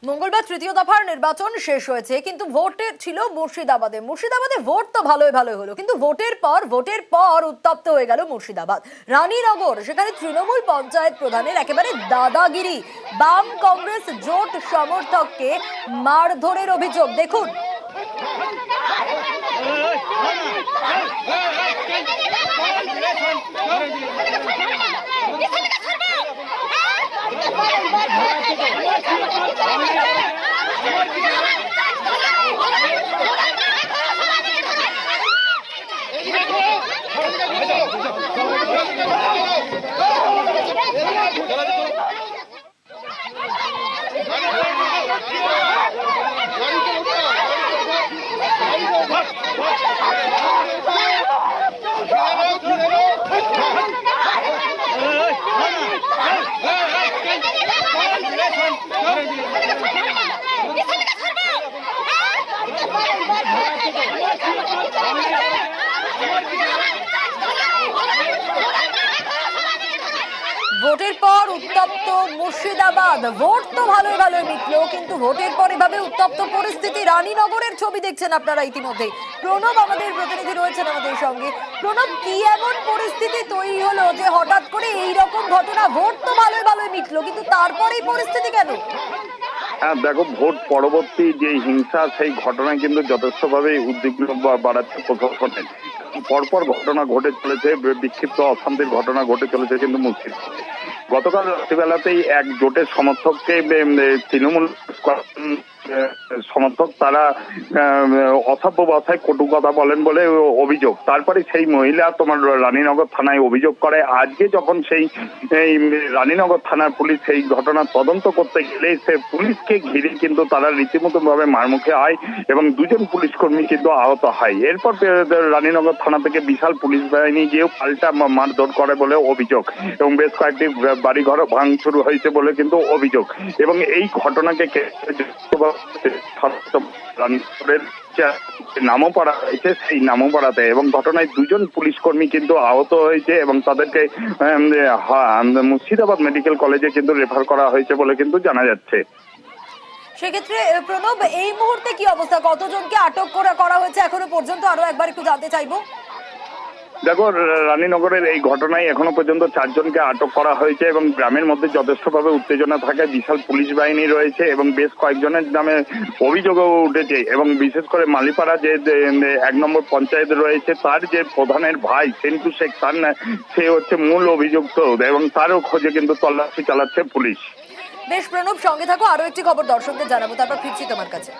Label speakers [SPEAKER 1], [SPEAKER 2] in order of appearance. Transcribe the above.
[SPEAKER 1] মঙ্গলবার তৃতীয় দফার নির্বাচন শেষ হয়েছে, কিন্তু ভোটে ছিল মুর্শিদাবাদে। ভোট তো ভালোই হলো, কিন্তু ভোটের পর উত্তপ্ত হয়ে গেল মুর্শিদাবাদ। রানীনগর, সেখানে তৃণমূল পঞ্চায়েত প্রধানের একেবারে দাদাগিরি, বাম কংগ্রেস জোট সমর্থককে মারধরের অভিযোগ। দেখুন, ভোটের পর উত্তপ্ত মুর্শিদাবাদ। ভোট তো ভালোই মিটলো, কিন্তু ভোটের পর এভাবে উত্তপ্ত পরিস্থিতি। রানীনগরের ছবি দেখছেন আপনারা ইতিমধ্যে। প্রণব আমাদের প্রতিনিধি রয়েছেন আমাদের সঙ্গে। প্রণব, কি এমন পরিস্থিতি তৈরি হলো যে হঠাৎ করে এই রকম ঘটনা? ভোট তো ভালোই মিটলো, কিন্তু তারপরে এই পরিস্থিতি কেন?
[SPEAKER 2] হ্যাঁ দেখো, ভোট পরবর্তী যে হিংসা, সেই ঘটনায় কিন্তু যথেষ্টভাবে উদ্বিগ্ন বাড়াচ্ছে প্রশাসনের। পরপর ঘটনা ঘটে চলেছে, বিক্ষিপ্ত অশান্তির ঘটনা ঘটে চলেছে কিন্তু মুর্শিদাবাদে। গতকাল রাত্রিবেলাতেই এক জোটের সমর্থককে তৃণমূল সমর্থক তারা অসভ্য ভাষায় কটু কথা বলেন বলে অভিযোগ। তারপরে সেই মহিলা তোমার রানীনগর থানায় অভিযোগ করে। আজকে যখন সেই রানীনগর থানার পুলিশ সেই ঘটনার তদন্ত করতে গেলে সে পুলিশকে ঘিরে কিন্তু তারা রীতিমতো ভাবে মারমুখে হয় এবং দুজন পুলিশ কর্মী কিন্তু আহত হয়। এরপর রানীনগর থানা থেকে বিশাল পুলিশ বাহিনী গিয়েও পাল্টা মারধর করে বলে অভিযোগ এবং বেশ কয়েকটি বাড়িঘর ভাঙচুর হয়েছে বলে কিন্তু অভিযোগ। এবং এই ঘটনাকে নামপাড়া হয়েছে, সেই নামপাড়াতে এবং ঘটনায় দুজন পুলিশ কর্মী কিন্তু আহত হয়েছে এবং তাদেরকে মুর্শিদাবাদ মেডিকেল কলেজে কিন্তু রেফার করা হয়েছে বলে কিন্তু জানা যাচ্ছে।
[SPEAKER 1] সেক্ষেত্রে প্রণব, এই মুহূর্তে কি অবস্থা? কতজনকে আটক করা হয়েছে এখনো পর্যন্ত? আরো একবার একটু জানতে চাইবো।
[SPEAKER 2] দেখো, রানীনগরের এই ঘটনায় এখনো পর্যন্ত 4 জনকে আটক করা হয়েছে এবং গ্রামের মধ্যে যথেষ্টভাবে উত্তেজনা থাকে। বিশাল পুলিশ বাহিনী রয়েছে এবং বেশ কয়েকজনের নামে অভিযোগও উঠেছে এবং বিশেষ করে মালিপাড়া যে 1 নম্বর পঞ্চায়েত রয়েছে, তার যে প্রধানের ভাই সেন্টু শেখ, সে হচ্ছে মূল অভিযুক্ত এবং তারও খোঁজে কিন্তু তল্লাশি চালাচ্ছে পুলিশ।
[SPEAKER 1] বেশ প্রণব, সঙ্গে থাকো, আরো একটি খবর দর্শকদের জানাবো, তারপর ফিরছি তোমার কাছে।